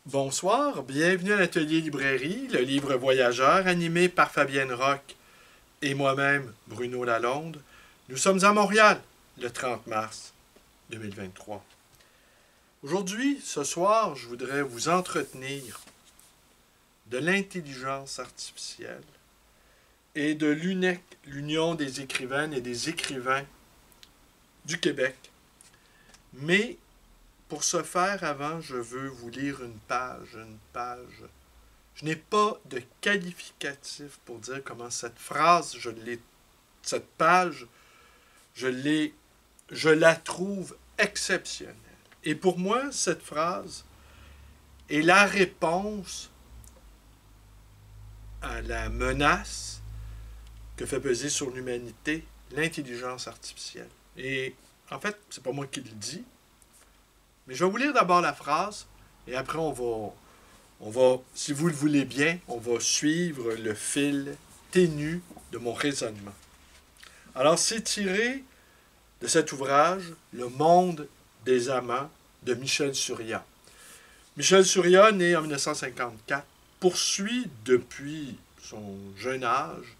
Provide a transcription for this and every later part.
Bonsoir, bienvenue à l'Atelier Librairie, le livre voyageur animé par Fabienne Roch et moi-même, Bruno Lalonde. Nous sommes à Montréal, le 30 mars 2023. Aujourd'hui, ce soir, je voudrais vous entretenir de l'intelligence artificielle et de l'UNEC, l'Union des écrivaines et des écrivains du Québec. Mais pour ce faire, avant, je veux vous lire une page. Je n'ai pas de qualificatif pour dire comment cette phrase, cette page, je la trouve exceptionnelle. Et pour moi, cette phrase est la réponse à la menace que fait peser sur l'humanité l'intelligence artificielle. Et en fait, c'est pas moi qui le dis, mais je vais vous lire d'abord la phrase, et après on va, si vous le voulez bien, on va suivre le fil ténu de mon raisonnement. Alors, c'est tiré de cet ouvrage, Le monde des amants, de Michel Surya. Michel Surya, né en 1954, poursuit depuis son jeune âge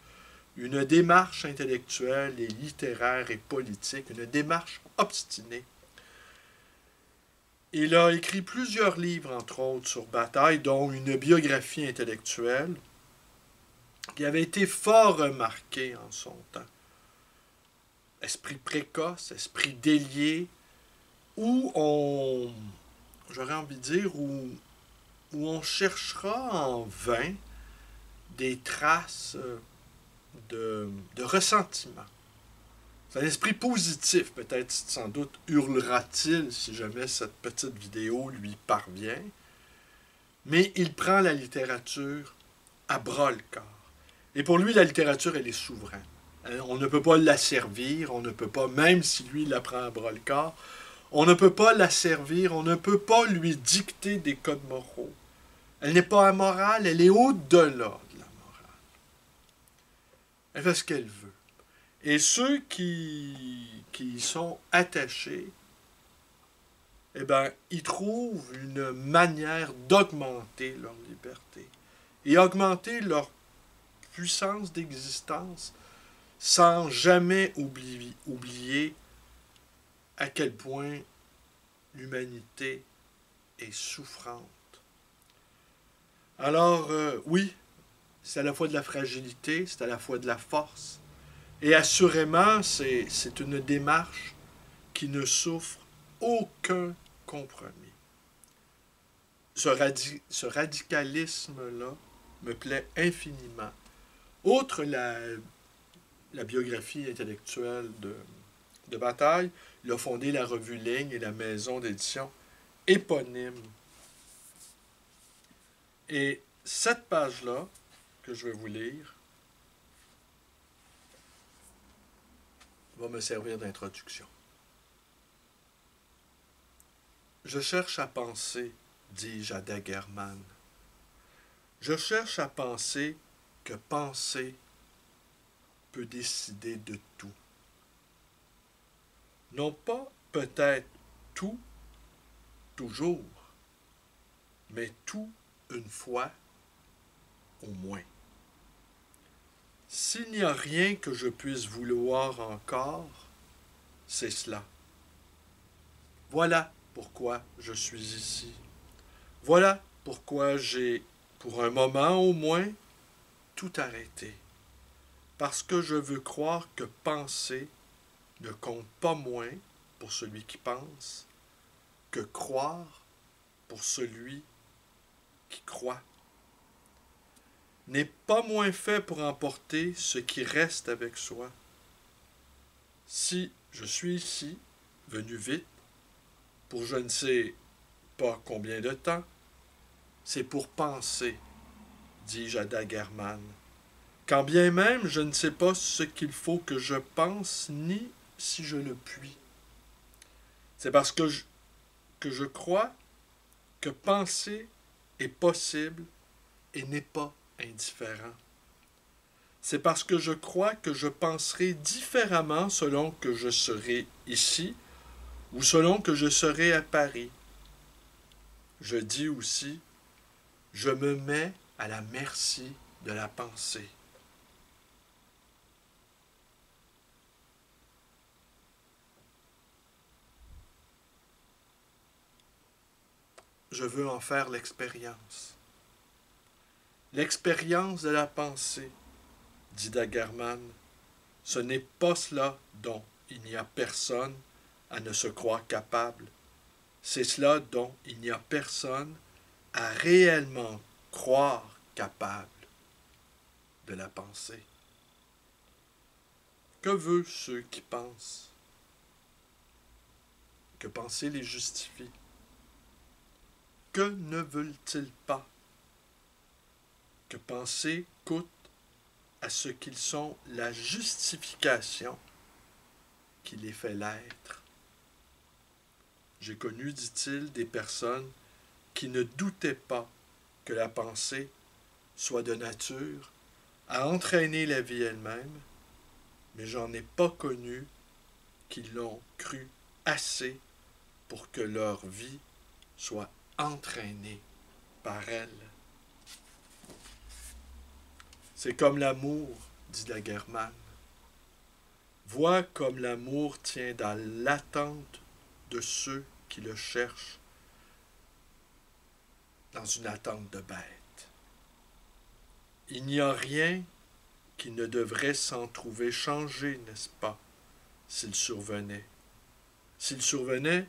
une démarche intellectuelle et littéraire et politique, une démarche obstinée. Il a écrit plusieurs livres, entre autres, sur Bataille, dont une biographie intellectuelle qui avait été fort remarquée en son temps. Esprit précoce, esprit délié, j'aurais envie de dire, où on cherchera en vain des traces de ressentiment. C'est un esprit positif, peut-être sans doute hurlera-t-il si jamais cette petite vidéo lui parvient, mais il prend la littérature à bras-le-corps. Et pour lui, la littérature, elle est souveraine. On ne peut pas l'asservir, on ne peut pas, même si lui la prend à bras-le-corps, on ne peut pas l'asservir, on ne peut pas lui dicter des codes moraux. Elle n'est pas amorale, elle est au-delà de la morale. Elle fait ce qu'elle veut. Et ceux qui y sont attachés, eh bien, ils trouvent une manière d'augmenter leur liberté et augmenter leur puissance d'existence sans jamais oublier à quel point l'humanité est souffrante. Alors, oui, c'est à la fois de la fragilité, c'est à la fois de la force. Et assurément, c'est une démarche qui ne souffre aucun compromis. Ce radicalisme-là me plaît infiniment. Outre la biographie intellectuelle de Bataille, il a fondé la revue Ligne et la maison d'édition éponyme. Et cette page-là, que je vais vous lire, va me servir d'introduction. Je cherche à penser, dis-je à Daguerremann. Je cherche à penser que penser peut décider de tout. Non pas peut-être tout, toujours, mais tout une fois au moins. S'il n'y a rien que je puisse vouloir encore, c'est cela. Voilà pourquoi je suis ici. Voilà pourquoi j'ai, pour un moment au moins, tout arrêté. Parce que je veux croire que penser ne compte pas moins pour celui qui pense que croire pour celui qui croit. N'est pas moins fait pour emporter ce qui reste avec soi. Si je suis ici, venu vite, pour je ne sais pas combien de temps, c'est pour penser, dis-je à Daguerremann, quand bien même je ne sais pas ce qu'il faut que je pense, ni si je le puis. C'est parce que je crois que penser est possible et n'est pas indifférent. C'est parce que je crois que je penserai différemment selon que je serai ici ou selon que je serai à Paris. Je dis aussi Je me mets à la merci de la pensée. Je veux en faire l'expérience. L'expérience de la pensée, dit Dagerman, ce n'est pas cela dont il n'y a personne à ne se croire capable. C'est cela dont il n'y a personne à réellement croire capable de la pensée. Que veulent ceux qui pensent? Que penser les justifie? Que ne veulent-ils pas? Que penser coûte à ce qu'ils sont la justification qui les fait l'être. J'ai connu, dit-il, des personnes qui ne doutaient pas que la pensée soit de nature à entraîner la vie elle-même, mais j'en ai pas connu qui l'ont cru assez pour que leur vie soit entraînée par elle. C'est comme l'amour, dit Dagerman. Vois comme l'amour tient dans l'attente de ceux qui le cherchent, dans une attente de bête. Il n'y a rien qui ne devrait s'en trouver changé, n'est-ce pas, s'il survenait. S'il survenait,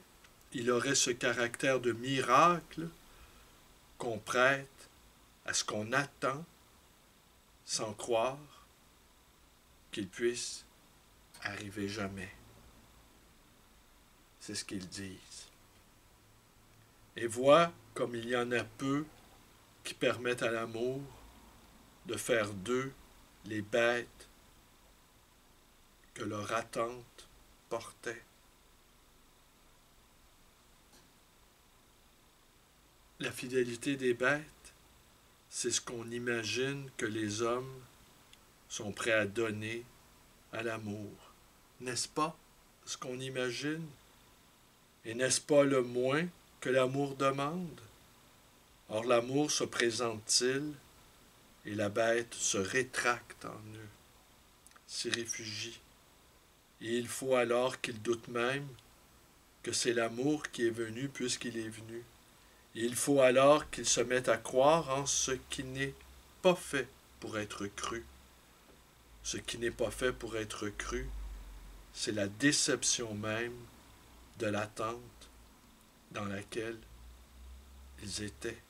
il aurait ce caractère de miracle qu'on prête à ce qu'on attend sans croire qu'il puisse arriver jamais. C'est ce qu'ils disent. Et vois comme il y en a peu qui permettent à l'amour de faire d'eux les bêtes que leur attente portait. La fidélité des bêtes, c'est ce qu'on imagine que les hommes sont prêts à donner à l'amour. N'est-ce pas ce qu'on imagine? Et n'est-ce pas le moins que l'amour demande? Or l'amour se présente-t-il et la bête se rétracte en eux, s'y réfugie. Et il faut alors qu'ils doutent même que c'est l'amour qui est venu puisqu'il est venu. Et il faut alors qu'ils se mettent à croire en ce qui n'est pas fait pour être cru. Ce qui n'est pas fait pour être cru, c'est la déception même de l'attente dans laquelle ils étaient.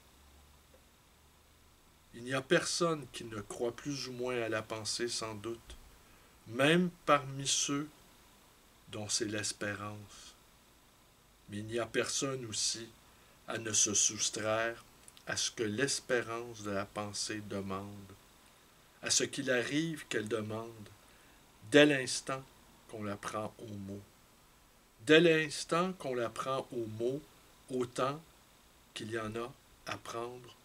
Il n'y a personne qui ne croit plus ou moins à la pensée sans doute, même parmi ceux dont c'est l'espérance. Mais il n'y a personne aussi à ne se soustraire à ce que l'espérance de la pensée demande, à ce qu'il arrive qu'elle demande, dès l'instant qu'on la prend au mot. Dès l'instant qu'on la prend au mot, autant qu'il y en a à prendre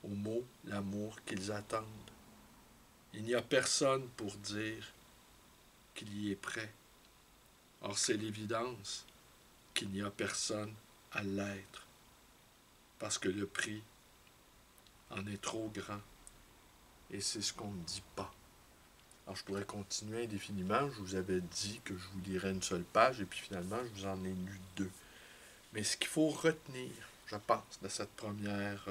au mot l'amour qu'ils attendent. Il n'y a personne pour dire qu'il y est prêt. Or, c'est l'évidence qu'il n'y a personne à l'être, parce que le prix en est trop grand, et c'est ce qu'on ne dit pas. Alors, je pourrais continuer indéfiniment. Je vous avais dit que je vous lirais une seule page, et puis finalement, je vous en ai lu 2. Mais ce qu'il faut retenir, je pense, de cette première...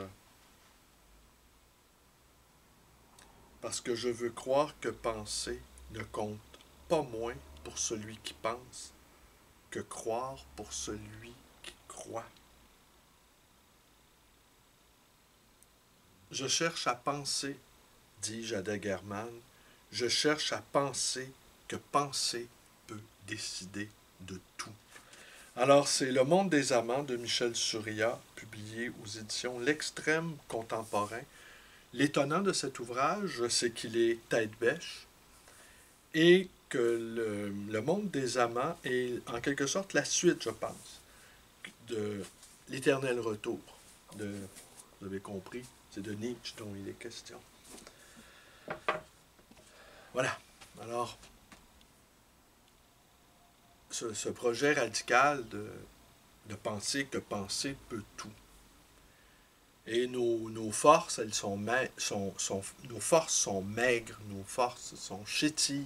parce que je veux croire que penser ne compte pas moins pour celui qui pense que croire pour celui qui croit. Je cherche à penser, dis-je à Dagerman, je cherche à penser que penser peut décider de tout. Alors, c'est Le Monde des amants de Michel Surya, publié aux éditions L'Extrême contemporain. L'étonnant de cet ouvrage, c'est qu'il est tête-bêche et que le Monde des amants est en quelque sorte la suite, je pense, de L'Éternel Retour. Vous avez compris, c'est de Nietzsche dont il est question. Voilà. Alors, ce projet radical de penser que penser peut tout. Et nos forces, nos forces sont maigres, nos forces sont chétives.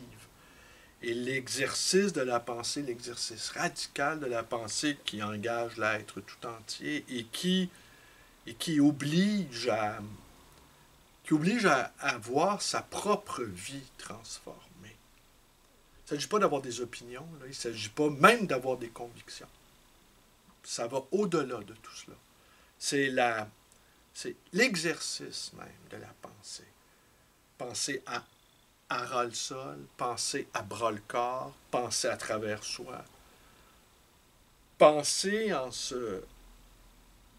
Et l'exercice de la pensée, l'exercice radical de la pensée qui engage l'être tout entier et qui oblige à voir sa propre vie transformée. Il ne s'agit pas d'avoir des opinions, là. Il ne s'agit pas même d'avoir des convictions. Ça va au-delà de tout cela. C'est l'exercice même de la pensée. Penser à ras-le-sol, penser à bras-le-corps, penser à travers soi. Penser en se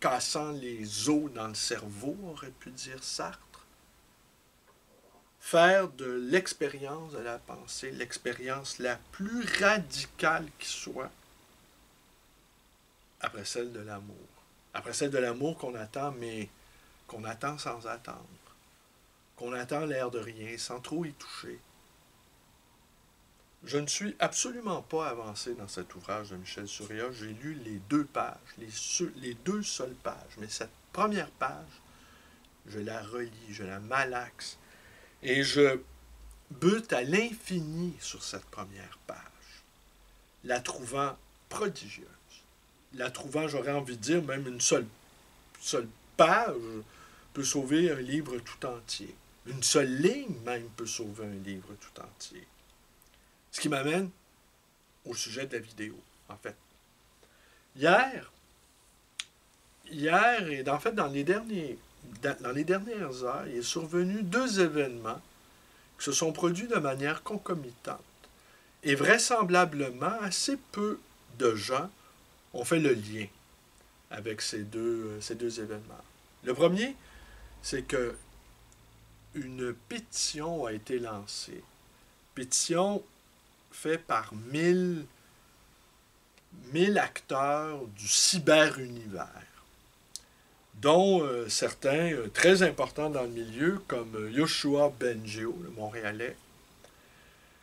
cassant les os dans le cerveau, aurait pu dire Sartre. Faire de l'expérience de la pensée l'expérience la plus radicale qui soit, après celle de l'amour. Après celle de l'amour qu'on attend, mais qu'on attend sans attendre. Qu'on attend l'air de rien, sans trop y toucher. Je ne suis absolument pas avancé dans cet ouvrage de Michel Surya. J'ai lu les 2 pages, les 2 seules pages. Mais cette première page, je la relis, je la malaxe. Et je bute à l'infini sur cette première page, la trouvant prodigieuse. La trouvant, j'aurais envie de dire, même une seule page peut sauver un livre tout entier. Une seule ligne même peut sauver un livre tout entier. Ce qui m'amène au sujet de la vidéo, en fait. Hier et en fait dans les dernières heures, il est survenu 2 événements qui se sont produits de manière concomitante. Et vraisemblablement, assez peu de gens ont fait le lien avec ces deux événements. Le premier, c'est que une pétition a été lancée. Pétition faite par 1000 acteurs du cyber-univers, dont certains très importants dans le milieu, comme Yoshua Bengio, le Montréalais.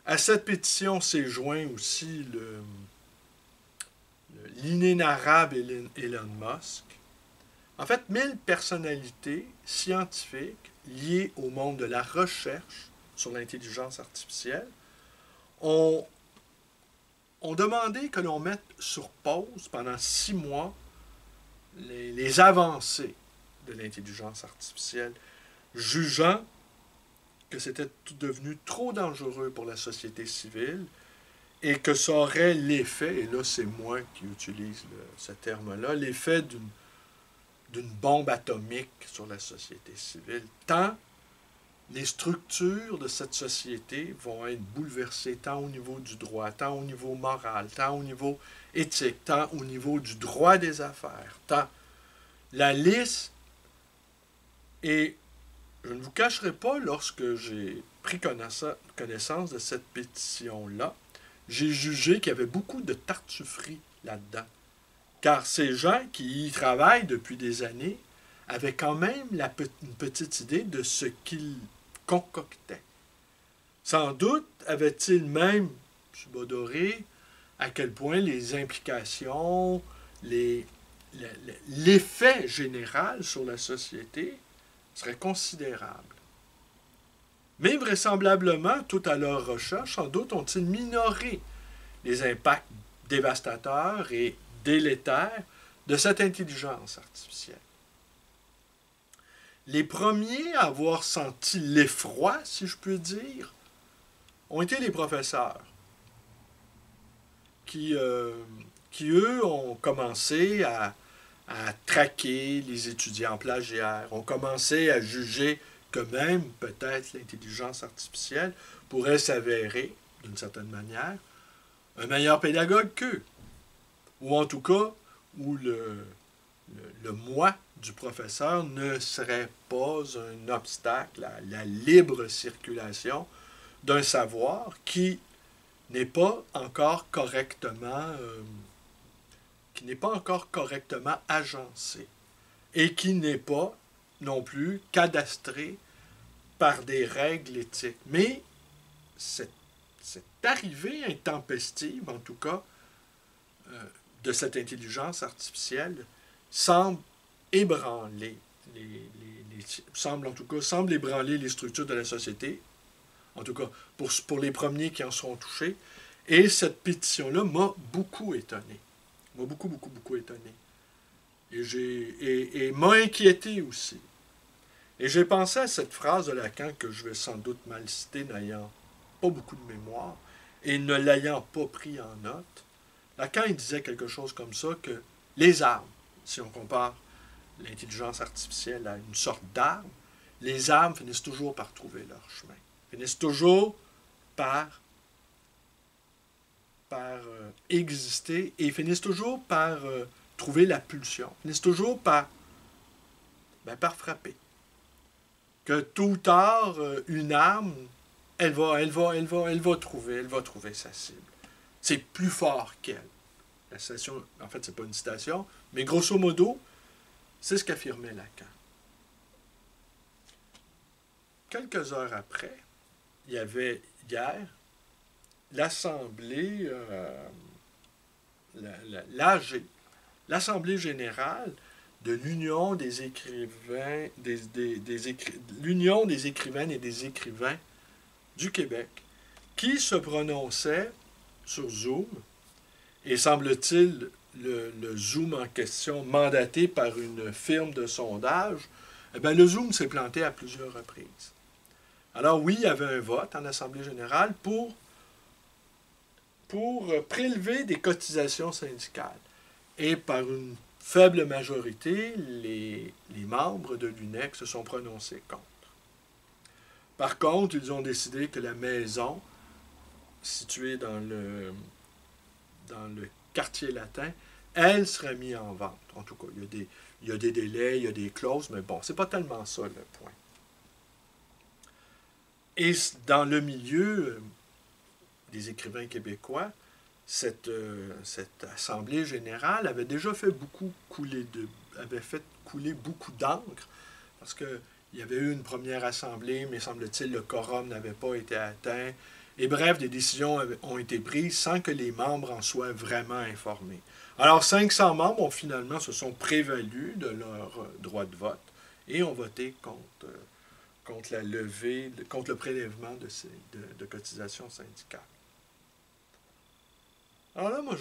À cette pétition s'est joint aussi l'inénarrable Elon Musk. En fait, 1000 personnalités scientifiques liées au monde de la recherche sur l'intelligence artificielle ont demandé que l'on mette sur pause pendant 6 mois les avancées de l'intelligence artificielle, jugeant que c'était devenu trop dangereux pour la société civile et que ça aurait l'effet, et là c'est moi qui utilise ce terme-là, l'effet d'une bombe atomique sur la société civile, tant les structures de cette société vont être bouleversées, tant au niveau du droit, tant au niveau moral, tant au niveau éthique, tant au niveau du droit des affaires, tant la liste. Et je ne vous cacherai pas, lorsque j'ai pris connaissance de cette pétition-là, j'ai jugé qu'il y avait beaucoup de tartufferie là-dedans. Car ces gens qui y travaillent depuis des années avaient quand même une petite idée de ce qu'ils concoctaient. Sans doute avaient-ils même subodoré à quel point les implications, l'effet général sur la société serait considérable. Mais vraisemblablement, tout à leur recherche, sans doute ont-ils minoré les impacts dévastateurs et délétères de cette intelligence artificielle. Les premiers à avoir senti l'effroi, si je peux dire, ont été les professeurs, qui eux, ont commencé à traquer les étudiants plagiaires, ont commencé à juger que même, peut-être, l'intelligence artificielle pourrait s'avérer, d'une certaine manière, un meilleur pédagogue qu'eux. Ou en tout cas, où le moi du professeur ne serait pas un obstacle à la libre circulation d'un savoir qui n'est pas encore correctement agencé et qui n'est pas non plus cadastré par des règles éthiques. Mais cette arrivée intempestive, en tout cas, de cette intelligence artificielle, semble ébranler semble en tout cas, semble ébranler les structures de la société, en tout cas pour les premiers qui en seront touchés. Et cette pétition-là m'a beaucoup étonné. M'a beaucoup, beaucoup, beaucoup étonné. Et m'a inquiété aussi. Et j'ai pensé à cette phrase de Lacan que je vais sans doute mal citer, n'ayant pas beaucoup de mémoire et ne l'ayant pas pris en note. Lacan, il disait quelque chose comme ça, que les armes, si on compare l'intelligence artificielle à une sorte d'arme, les armes finissent toujours par trouver leur chemin. Finissent toujours par exister et finissent toujours par trouver la pulsion. Finissent toujours par frapper. Que tôt ou tard, une arme, elle va trouver sa cible. C'est plus fort qu'elle. La citation, en fait, c'est pas une citation, mais grosso modo, c'est ce qu'affirmait Lacan. Quelques heures après, il y avait hier l'Assemblée, l'AG, l'Assemblée générale de l'Union des écrivains, l'Union des écrivaines et des écrivains du Québec, qui se prononçait sur Zoom, et semble-t-il, le Zoom en question, mandaté par une firme de sondage, eh bien, le Zoom s'est planté à plusieurs reprises. Alors oui, il y avait un vote en Assemblée générale pour prélever des cotisations syndicales. Et par une faible majorité, les membres de l'UNEC se sont prononcés contre. Par contre, ils ont décidé que la maison, située dans le quartier latin, elle serait mise en vente. En tout cas, il y a des délais, il y a des clauses, mais bon, c'est pas tellement ça le point. Et dans le milieu des écrivains québécois, cette assemblée générale avait déjà fait couler beaucoup d'encre, parce qu'il y avait eu une première assemblée, mais semble-t-il le quorum n'avait pas été atteint. Et bref, des décisions ont été prises sans que les membres en soient vraiment informés. Alors 500 membres finalement se sont prévalus de leur droit de vote et ont voté contre la levée, contre le prélèvement de cotisations syndicales. Alors là, moi,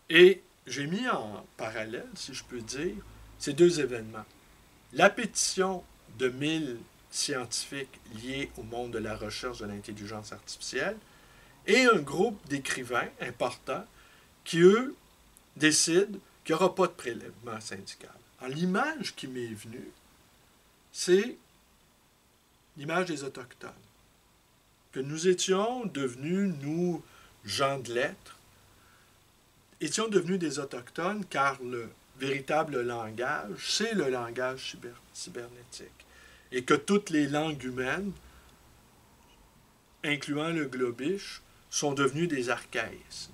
j'ai mis en parallèle, si je peux dire, ces deux événements. La pétition de 1000 scientifiques liés au monde de la recherche de l'intelligence artificielle et un groupe d'écrivains importants qui, eux, décident qu'il n'y aura pas de prélèvement syndical. Alors, l'image qui m'est venue, c'est l'image des Autochtones. Que nous étions devenus, nous, gens de lettres, étions devenus des Autochtones car le véritable langage, c'est le langage cybernétique. Et que toutes les langues humaines, incluant le globish, sont devenues des archaïsmes,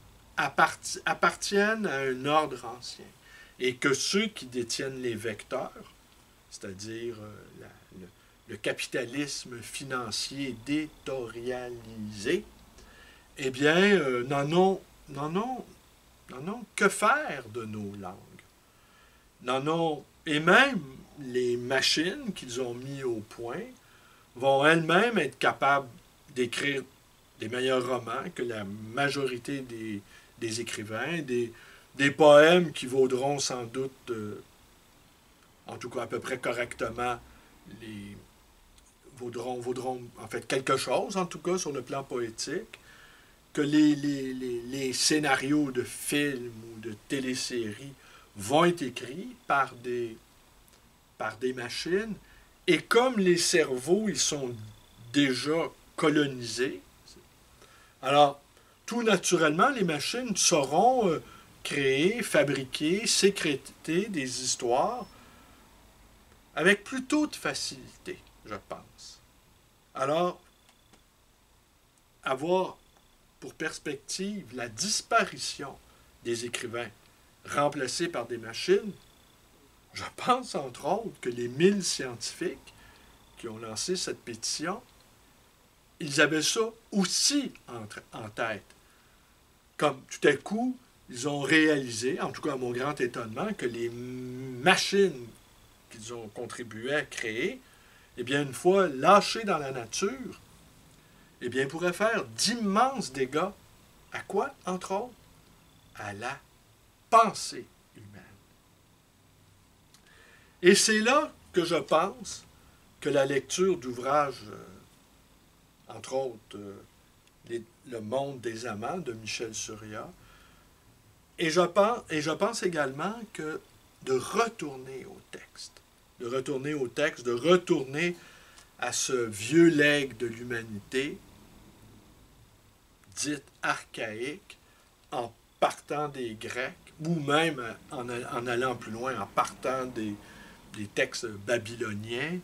appartiennent à un ordre ancien. Et que ceux qui détiennent les vecteurs, c'est-à-dire le capitalisme financier détorialisé, eh bien, n'en ont que faire de nos langues. Et même les machines qu'ils ont mis au point vont elles-mêmes être capables d'écrire des meilleurs romans que la majorité des écrivains, des poèmes qui vaudront sans doute, en tout cas à peu près correctement, vaudront en fait quelque chose, en tout cas sur le plan poétique, que les scénarios de films ou de téléséries vont être écrits par des machines, et comme les cerveaux, ils sont déjà colonisés, alors, tout naturellement, les machines sauront créer, fabriquer, sécréter des histoires avec plutôt de facilité, je pense. Alors, avoir pour perspective la disparition des écrivains remplacés par des machines, je pense entre autres que les 1000 scientifiques qui ont lancé cette pétition, ils avaient ça aussi en tête. Comme tout à coup, ils ont réalisé, en tout cas à mon grand étonnement, que les machines qu'ils ont contribué à créer, eh bien, une fois lâchés dans la nature, eh bien, pourraient faire d'immenses dégâts. À quoi, entre autres? À la pensée humaine. Et c'est là que je pense que la lecture d'ouvrages, entre autres, Le monde des amants de Michel Surya, et je pense également que de retourner au texte, de retourner à ce vieux legs de l'humanité, dite archaïque, en partant des Grecs, ou même en allant plus loin, en partant des textes babyloniens,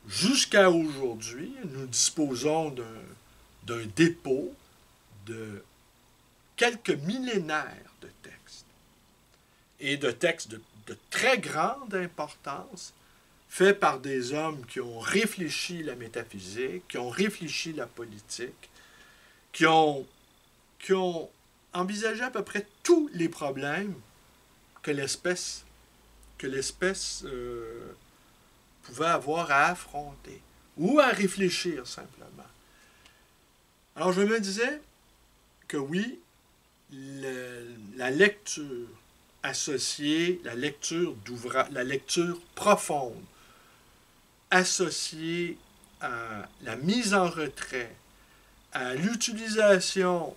jusqu'à aujourd'hui, nous disposons d'un dépôt de quelques millénaires de textes, et de textes de très grande importance, faits par des hommes qui ont réfléchi la métaphysique, qui ont réfléchi la politique, qui ont envisagé à peu près tous les problèmes que l'espèce pouvait avoir à affronter, ou à réfléchir simplement. Alors je me disais que oui, la lecture associée, la lecture profonde, associée à la mise en retrait, à l'utilisation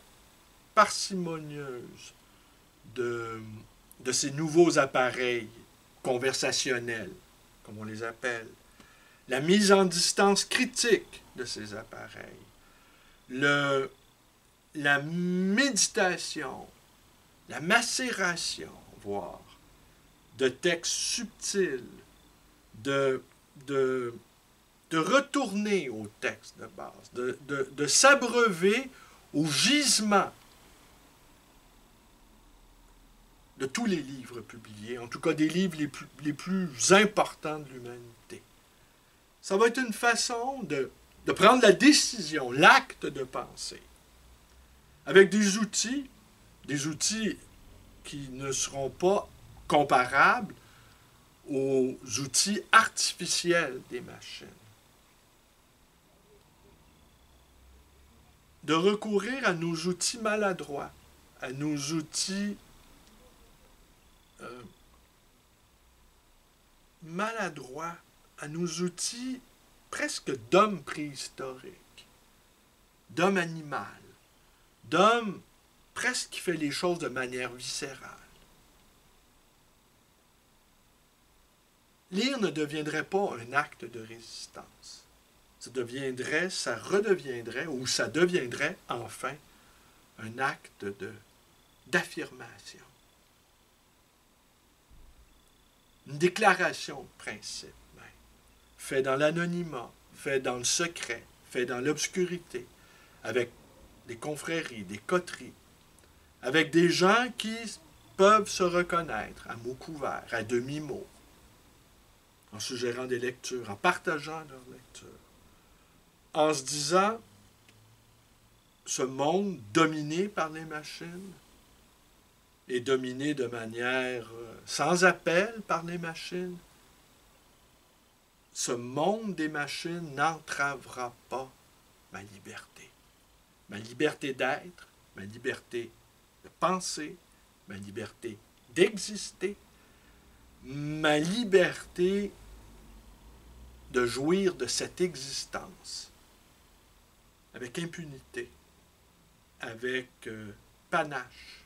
parcimonieuse de ces nouveaux appareils conversationnels, comme on les appelle, la mise en distance critique de ces appareils, la méditation, la macération, voire, de textes subtils, de retourner au texte de base, de s'abreuver au gisement de tous les livres publiés, en tout cas des livres les plus importants de l'humanité. Ça va être une façon de prendre la décision, l'acte de penser, avec des outils qui ne seront pas comparables aux outils artificiels des machines. De recourir à nos outils maladroits, à nos outils maladroits, à nos outils presque d'homme préhistorique, d'homme animal, d'homme presque qui fait les choses de manière viscérale. Lire ne deviendrait pas un acte de résistance. Ça deviendrait enfin un acte d'affirmation. Une déclaration de principe, même, fait dans l'anonymat, fait dans le secret, fait dans l'obscurité, avec des confréries, des coteries, avec des gens qui peuvent se reconnaître à mots couverts, à demi-mots, en suggérant des lectures, en partageant leurs lectures, en se disant, ce monde dominé par les machines est dominé de manière sans appel par les machines. Ce monde des machines n'entravera pas ma liberté d'être, ma liberté de penser, ma liberté d'exister, ma liberté de jouir de cette existence avec impunité, avec panache,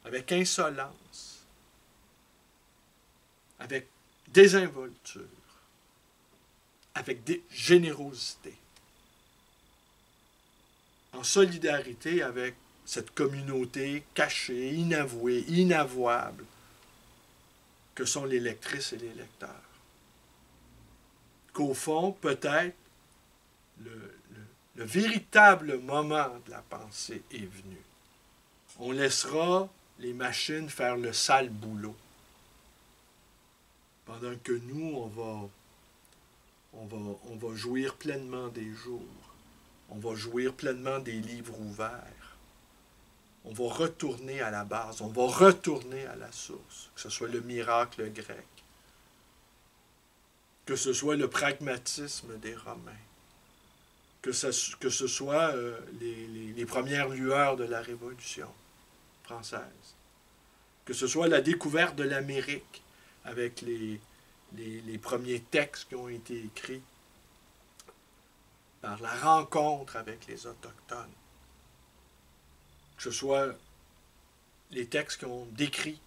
avec insolence, avec désinvolture, avec générosité, en solidarité avec cette communauté cachée, inavouée, inavouable, que sont les lectrices et les lecteurs. Qu'au fond, peut-être, le véritable moment de la pensée est venu. On laissera les machines faire le sale boulot, pendant que nous, on va jouir pleinement des jours. On va jouir pleinement des livres ouverts. On va retourner à la base, on va retourner à la source, que ce soit le miracle grec, que ce soit le pragmatisme des Romains, que ce soit les premières lueurs de la Révolution française, que ce soit la découverte de l'Amérique avec les premiers textes qui ont été écrits par la rencontre avec les Autochtones, que ce soit les textes qui ont décrit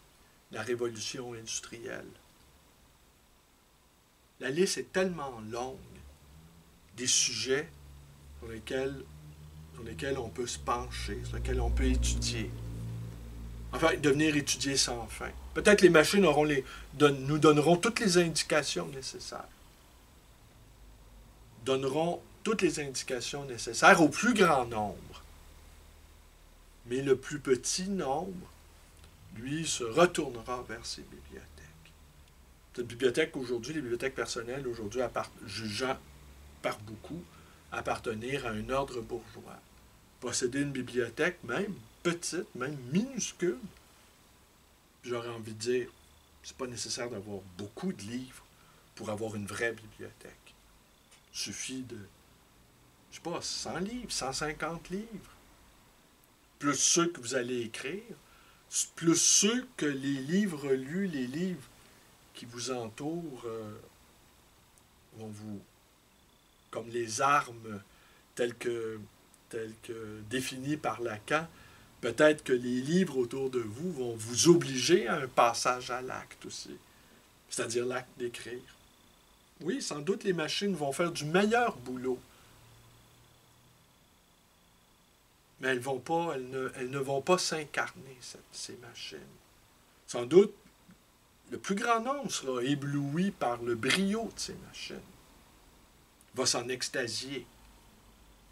la révolution industrielle. La liste est tellement longue des sujets sur lesquels on peut se pencher, sur lesquels on peut étudier. Enfin, devenir étudié sans fin. Peut-être les machines nous donneront toutes les indications nécessaires. Donneront toutes les indications nécessaires au plus grand nombre. Mais le plus petit nombre, lui, se retournera vers ses bibliothèques. Cette bibliothèque aujourd'hui, les bibliothèques personnelles aujourd'hui, jugeant par beaucoup appartenir à un ordre bourgeois. Posséder une bibliothèque, même petite, même minuscule, j'aurais envie de dire, c'est pas nécessaire d'avoir beaucoup de livres pour avoir une vraie bibliothèque. Il suffit de, je sais pas, 100 livres, 150 livres. Plus ceux que vous allez écrire, plus ceux que les livres lus, les livres qui vous entourent vont vous, comme les armes telles que définies par Lacan, peut-être que les livres autour de vous vont vous obliger à un passage à l'acte aussi, c'est-à-dire l'acte d'écrire. Oui, sans doute les machines vont faire du meilleur boulot, mais elles ne vont pas s'incarner, ces machines. Sans doute, le plus grand nombre sera ébloui par le brio de ces machines, va s'en extasier.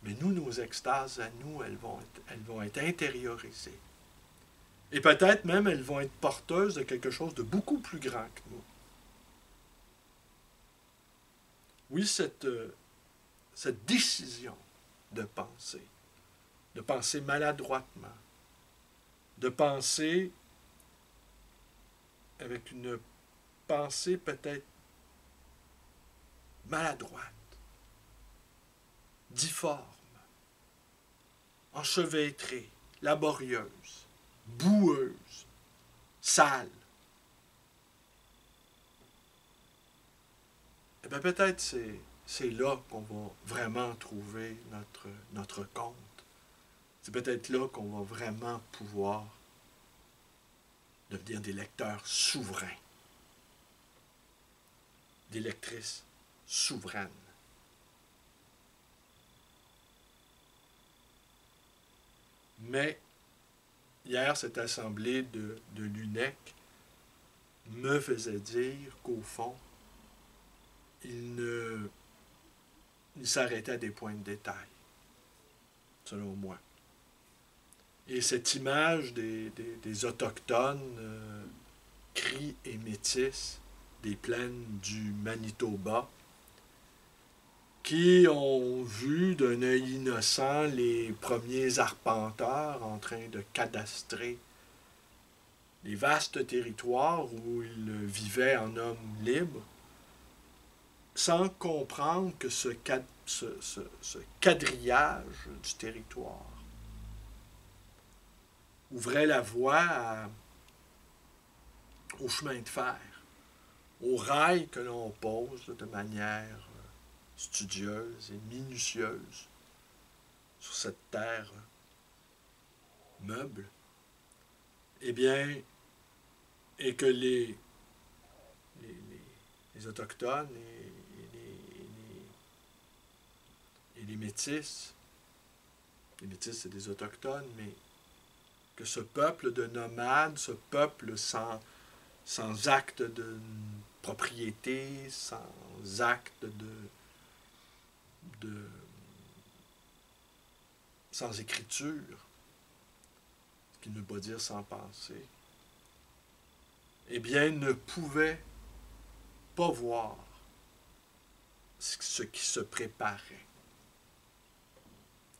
Mais nous, nos extases à nous, elles vont être intériorisées. Et peut-être même, elles vont être porteuses de quelque chose de beaucoup plus grand que nous. Oui, cette décision de penser maladroitement, de penser avec une pensée peut-être maladroite, difforme, enchevêtrée, laborieuse, boueuse, sale. Eh bien, peut-être c'est là qu'on va vraiment trouver notre compte. C'est peut-être là qu'on va vraiment pouvoir devenir des lecteurs souverains, des lectrices souveraines. Mais hier, cette assemblée de l'UNEC me faisait dire qu'au fond, il s'arrêtait à des points de détail, selon moi. Et cette image des Autochtones, cris et métis, des plaines du Manitoba, qui ont vu d'un œil innocent les premiers arpenteurs en train de cadastrer les vastes territoires où ils vivaient en hommes libres, sans comprendre que ce quadrillage du territoire ouvrait la voie au chemin de fer, au rail que l'on pose de manière studieuse et minutieuse sur cette terre meuble, eh bien, et que les Autochtones et les Métis c'est des Autochtones, mais que ce peuple de nomades, ce peuple sans acte de propriété, sans acte sans écriture, ce qui ne veut pas dire sans pensée, eh bien, ne pouvait pas voir ce qui se préparait.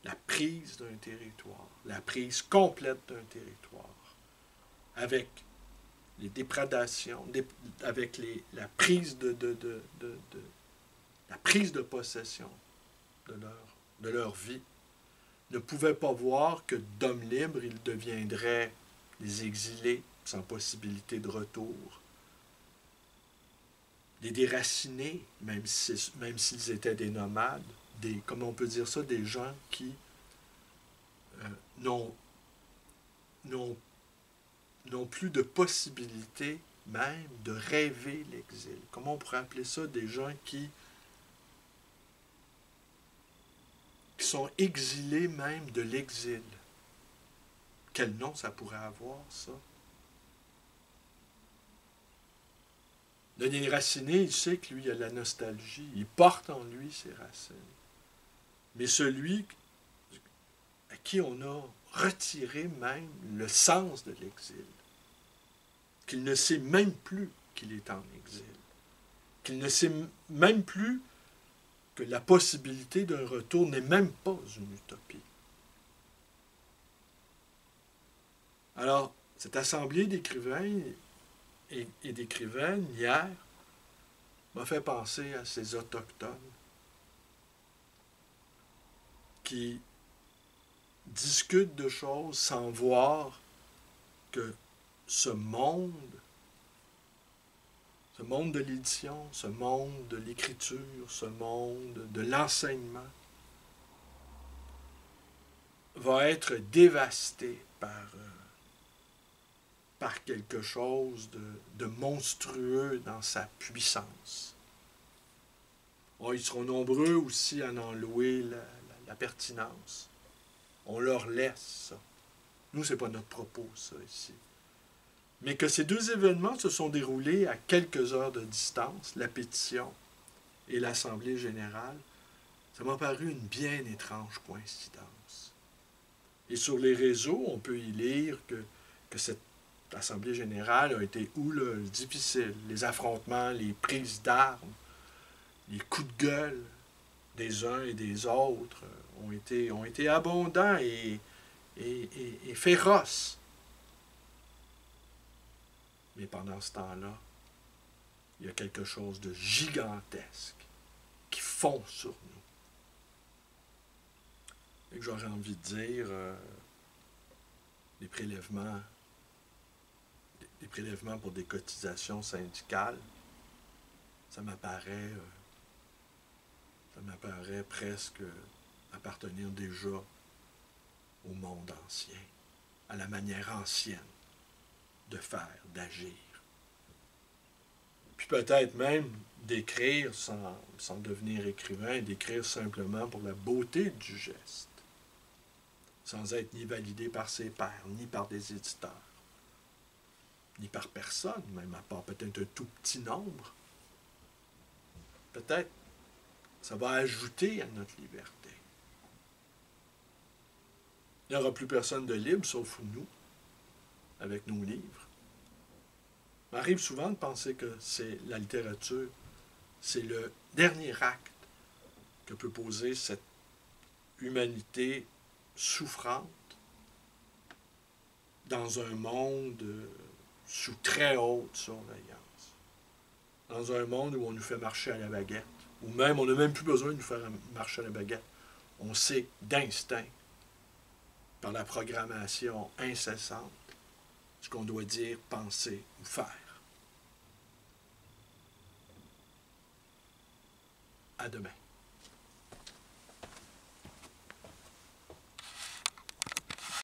La prise d'un territoire, la prise complète d'un territoire, avec les déprédations, avec la prise la prise de possession de leur vie, ne pouvaient pas voir que d'hommes libres, ils deviendraient des exilés sans possibilité de retour, des déracinés, même s'ils étaient des nomades, comment on peut dire ça, des gens qui n'ont plus de possibilité même de rêver l'exil. Comment on pourrait appeler ça? Des gens qui sont exilés même de l'exil. Quel nom ça pourrait avoir, ça? Le déraciné, il sait que lui, il a la nostalgie. Il porte en lui ses racines. Mais celui à qui on a retiré même le sens de l'exil, qu'il ne sait même plus qu'il est en exil, qu'il ne sait même plus que la possibilité d'un retour n'est même pas une utopie. Alors, cette assemblée d'écrivains et d'écrivaines, hier, m'a fait penser à ces Autochtones qui discutent de choses sans voir que ce monde de l'édition, ce monde de l'écriture, ce monde de l'enseignement, va être dévasté par quelque chose de monstrueux dans sa puissance. Oh, ils seront nombreux aussi à en louer la pertinence. On leur laisse ça. Nous, ce n'est pas notre propos, ça, ici. Mais que ces deux événements se sont déroulés à quelques heures de distance, la pétition et l'Assemblée générale, ça m'a paru une bien étrange coïncidence. Et sur les réseaux, on peut y lire que cette Assemblée générale a été houleuse, difficile. Les affrontements, les prises d'armes, les coups de gueule des uns et des autres ont été abondants et féroces. Mais pendant ce temps-là, il y a quelque chose de gigantesque qui fond sur nous. Et que j'aurais envie de dire, les prélèvements pour des cotisations syndicales, ça m'apparaît presque appartenir déjà au monde ancien, à la manière ancienne de faire, d'agir. Puis peut-être même d'écrire sans devenir écrivain, d'écrire simplement pour la beauté du geste, sans être ni validé par ses pairs, ni par des éditeurs, ni par personne, même à part peut-être un tout petit nombre. Peut-être ça va ajouter à notre liberté. Il n'y aura plus personne de libre, sauf nous, avec nos livres. Il m'arrive souvent de penser que c'est la littérature, c'est le dernier acte que peut poser cette humanité souffrante dans un monde sous très haute surveillance. Dans un monde où on nous fait marcher à la baguette, ou même on n'a même plus besoin de nous faire marcher à la baguette. On sait d'instinct, par la programmation incessante, ce qu'on doit dire, penser ou faire. À demain.